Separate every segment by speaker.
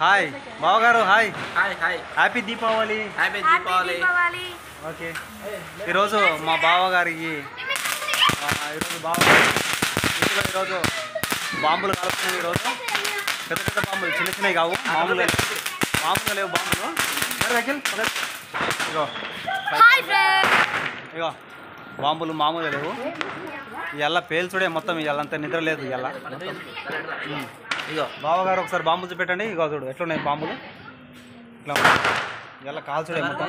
Speaker 1: Hi బావగారు. Hi
Speaker 2: hi hi
Speaker 1: happy Deepavali.
Speaker 2: Happy Deepavali.
Speaker 1: Okay, ఈరోజు మా బావగారికి ఈరోజు బావగారు ఇంట్లో ఈరోజు బాంబులు కలుపుతున్నాయి. ఈరోజు పెద్ద పెద్ద బాంబులు, చిన్న చిన్నవి కావు, మామూలుగా లేవు బాంబులు. ఇగో ఇగో బాంబులు మామూలుగా లేవు. ఇవాళ పేల్చుడే మొత్తం, ఇవాళంతా నిద్ర లేదు. ఇవాళ ఇగో బావగారు ఒకసారి బాంబులు చూపెట్టండి. ఇగో చూడు ఎట్లున్నాయి బాంబులు, ఇట్లా ఇవాళ కాల్చుడే మొత్తం.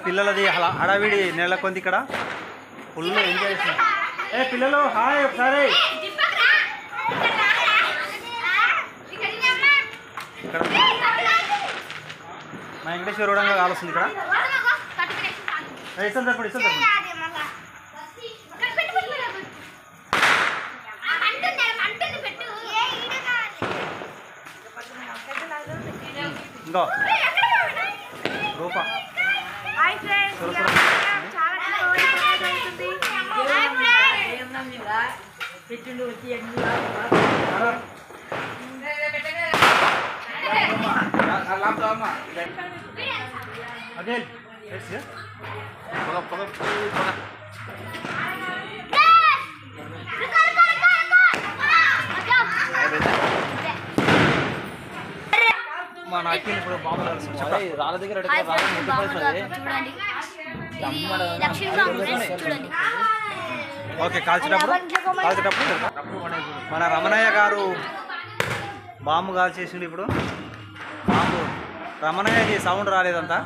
Speaker 1: పిల్లలది హడావిడి నెలకొంది ఇక్కడ, ఫుల్ ఎంజాయ్ చేస్తున్నారు. ఏ పిల్లలు హాయ్ ఒకసారి. ఇక్కడ మా వెంకటేశ్వర రోడంగా కాలుస్తుంది ఇక్కడ. ఇస్తాను తప్పండి, ఇస్తాను తప్పండి. ఇంకో రూప అగేన్ మా నాకి ఇప్పుడు బాంబులు రాళ్ళ దగ్గర ఓకే. కాల్చేటప్పుడు మన రమణయ్య గారు బాంబు కాల్చేసిండు. ఇప్పుడు బాంబు రమణయ్యకి సౌండ్ రాలేదంతా.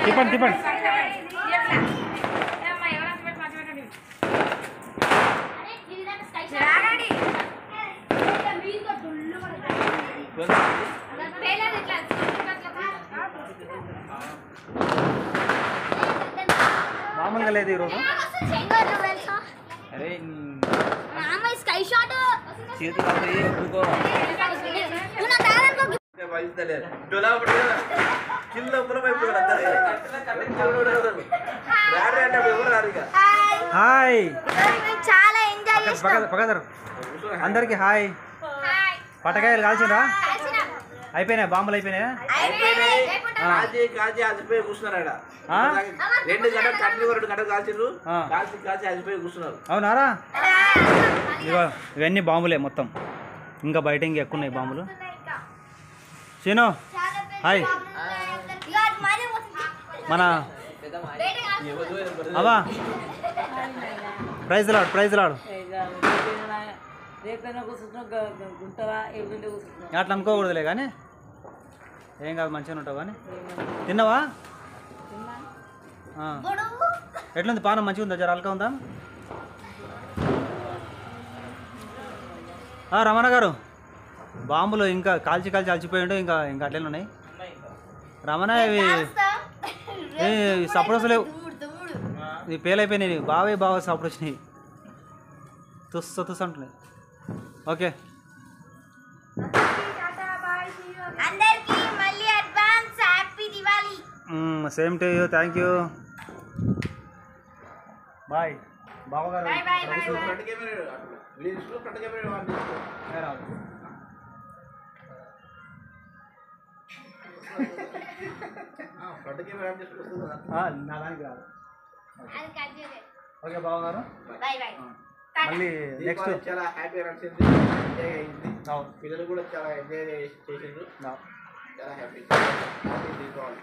Speaker 1: తిప్పండి తిప్పండి. మామూలుగా లేదు ఈరోజు. అరే హాయ్ అందరికి హాయ్. పటకాయలు కాల్చిండ్రా? అయిపోయినాయి బాంబులు? అయిపోయినాయా? అవునారా? ఇవన్నీ బాంబులే మొత్తం, ఇంకా బయట ఇంకా ఎక్కువ ఉన్నాయి బాంబులు. సీను హాయ్. మన అవా ప్రైజ్ లాడు అట్లా అనుకోకూడదులే కానీ ఏం కాదు, మంచిగా ఉంటావు. కానీ తిన్నావా? ఎట్లుంది పానం? మంచిగా ఉందా? జర అల్కా ఉందా? రమణ గారు బాంబులు ఇంకా కాల్చి అలసిపోయిండు, ఇంకా అట్లనే ఉన్నాయి. రమణ ఇవి సపోర్ట్స్ లేవు, ఇవి పేలైపోయినాయి. బాగా సపోర్ట్ వచ్చినాయి, తుస్సు అంటున్నాయి. Okay same to you. Thank you. Bye బావగారు. నా దానికి రాదు. ఓకే బావగారు, మళ్ళీ నెక్స్ట్.
Speaker 2: చాలా హ్యాపీ నడిచింది, ఎంజాయ్ అయింది. పిల్లలు కూడా చాలా ఎంజాయ్ చేసిండ్రు. చాలా హ్యాపీ దీపావళి.